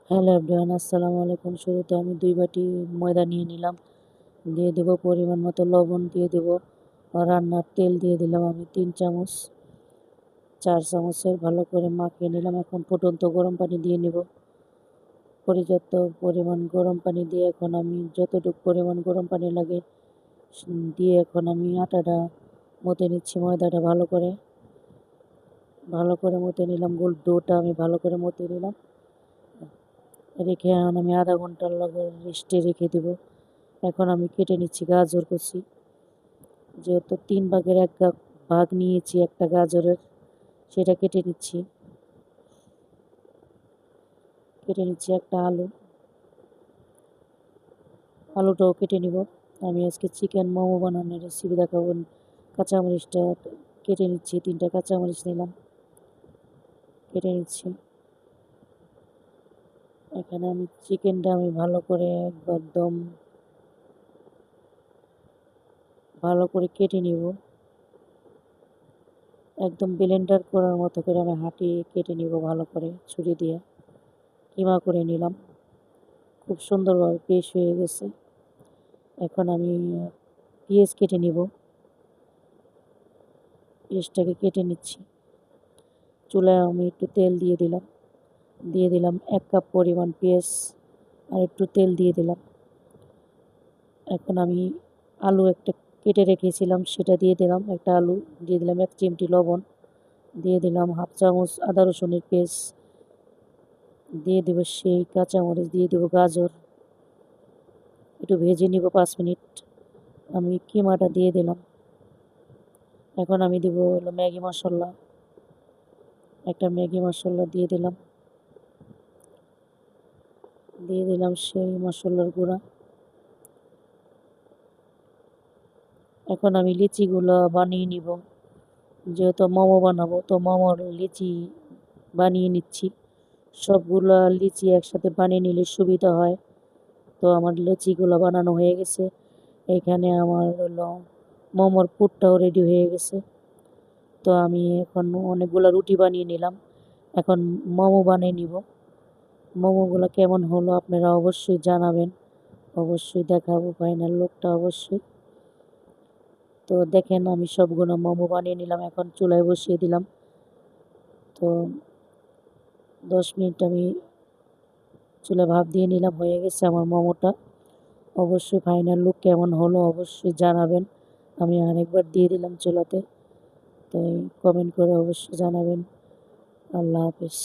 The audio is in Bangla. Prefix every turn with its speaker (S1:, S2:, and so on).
S1: হ্যালো এভরিওয়ান, আসসালামু আলাইকুম। শুরুতে আমি 2 বাটি ময়দা নিয়ে নিলাম। দিয়ে দেব পরিমাণ মতো লবণ, দিয়ে দেব রান্নার তেল, দিয়ে দিলাম আমি 3 চামচ। 4 চামচের ভালো করে মাখিয়ে নিলাম। এখন ফুটন্ত গরম পানি দিয়ে নেব। পর্যাপ্ত পরিমাণ গরম পানি দিয়ে এখন আমি যতটুকু পরিমাণ গরম পানি লাগে দিয়ে এখন আমি আটাটা মথে নিচ্ছি। ময়দাটা ভালো করে মথে নিলাম। গোল ডোটা আমি ভালো করে মথে নিলাম। রেখে এখন আমি আধা ঘন্টার লগে রেস্টে রেখে দেব। এখন আমি কেটে নিচ্ছি গাজর কুচি। যেহেতু 3 ভাগের 1 ভাগ নিয়েছি একটা গাজরের, সেটা কেটে নিচ্ছি। একটা আলুটাও কেটে নিব। আমি আজকে চিকেন মোমো বানানোর রেসিপি দেখাবো। কাঁচামরিচটা কেটে নিচ্ছি। 3টা কাঁচামরিচ নিলাম, কেটে নিচ্ছি। এখানে আমি চিকেনটা ভালো করে একদম ভালো করে কেটে নিব। একদম ব্লেন্ডার করার মতো করে আমি কেটে নিব ভালো করে ছুরি দিয়ে। কিমা করে নিলাম। খুব সুন্দরভাবে পেস্ট হয়ে গেছে। এখন আমি পেঁয়াজ কেটে নিব। পেঁয়াজটাকে কেটে নিচ্ছি। চুলায় আমি একটু তেল দিয়ে দিলাম 1 কাপ পরিমাণ পেঁয়াজ, আর একটু তেল দিয়ে দিলাম। এখন আমি আলু একটা কেটে রেখেছিলাম, সেটা দিয়ে দিলাম। একটা আলু দিয়ে দিলাম। 1 চিমটি লবণ দিয়ে দিলাম। হাফ চামচ আদা রসুনের পেস্ট দিয়ে দেবো। সেই কাঁচামরিচ দিয়ে দেবো। গাজর একটু ভেজে নিব 5 মিনিট। আমি কিমাটা দিয়ে দিলাম। এখন আমি দিব হলো ম্যাগি মশলা। একটা ম্যাগি মশলা দিয়ে দিলাম সেই মশলার গুঁড়া। এখন আমি লিচিগুলো বানিয়ে নিব। যেহেতু মোমো বানাবো, তো মোমোর লিচি বানিয়ে নিচ্ছি। সবগুলো লিচি একসাথে বানিয়ে নিলে সুবিধা হয়। তো আমার লিচিগুলো বানানো হয়ে গেছে। এখানে আমার হলো মোমোর পুরটাও রেডি হয়ে গেছে। তো আমি এখন অনেকগুলো রুটি বানিয়ে নিলাম। এখন মোমো বানিয়ে নিব। মোমোগুলো কেমন হলো আপনারা অবশ্যই জানাবেন। অবশ্যই দেখাবো ফাইনাল লুকটা অবশ্যই। তো দেখেন আমি সবগুলো মোমো বানিয়ে নিলাম। এখন চুলায় বসিয়ে দিলাম। তো 10 মিনিট আমি চুলায় ভাপ দিয়ে নিলাম। হয়ে গেছে আমার মোমোটা। অবশ্যই ফাইনাল লুক কেমন হলো অবশ্যই জানাবেন। আমি আরেকবার দিয়ে দিলাম চুলাতে। তো কমেন্ট করে অবশ্যই জানাবেন। আল্লাহ হাফেজ।